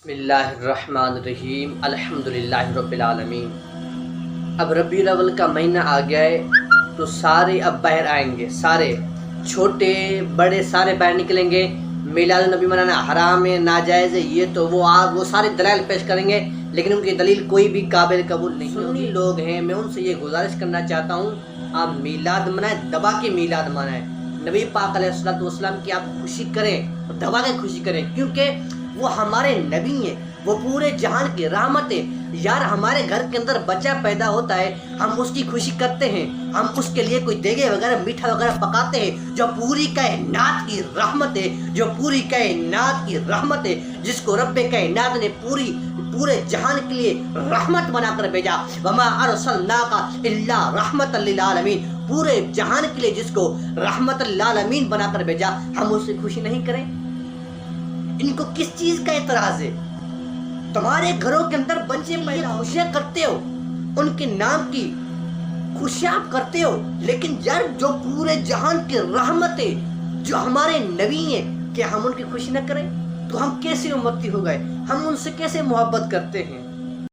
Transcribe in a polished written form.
بسم اللہ الرحمن الرحیم الحمدللہ رب العالمین۔ اب ربیع الاول کا مہینہ آ گیا ہے تو سارے اب باہر آئیں گے، سارے چھوٹے بڑے سارے باہر نکلیں گے۔ میلاد النبی منانا حرام ہے، ناجائز ہے، یہ تو وہ سارے دلائل پیش کریں گے، لیکن ان کی دلیل کوئی بھی قابل قبول نہیں ہوگی۔ سنی لوگ ہیں، میں ان سے یہ گزارش کرنا چاہتا ہوں، آپ میلاد منائیں، دبا کے میلاد منائیں، نبی پاک علیہ السلام کی آپ خوشی کریں، دبا کے خوشی کریں، کیونکہ وہ ہمارے نبی ہیں، وہ پورے جہان کی رحمت ہے۔ یار ہمارے گھر کے اندر بچہ پیدا ہوتا ہے، ہم اس کی خوشی کرتے ہیں، ہم اس کے لیے کوئی دیگے وغیرہ میٹھا وغیرہ پکاتے ہیں، جو پوری کائنات کی رحمت ہے، جو پوری کائنات کی رحمت ہے، جس کو رب کائنات نے پورے جہان کے لیے رحمت بنا کر بھیجا۔ وما ارسلناک الا رحمت للعالمین، پورے جہان کے لیے جس کو رحمت للعالمین بنا کر بھیجا، ہم اس سے خوشی نہیں کریں؟ ان کو کس چیز کا اعتراض ہے؟ تمہارے گھروں کے اندر بچے پیدا خوشیاں کرتے ہو، ان کے نام کی خوشیاں آپ کرتے ہو، لیکن یار جو پورے جہان کی رحمت ہے، جو ہمارے نبی ہیں، کہ ہم ان کی خوشی نہ کریں تو ہم کیسے امتی ہو گئے؟ ہم ان سے کیسے محبت کرتے ہیں؟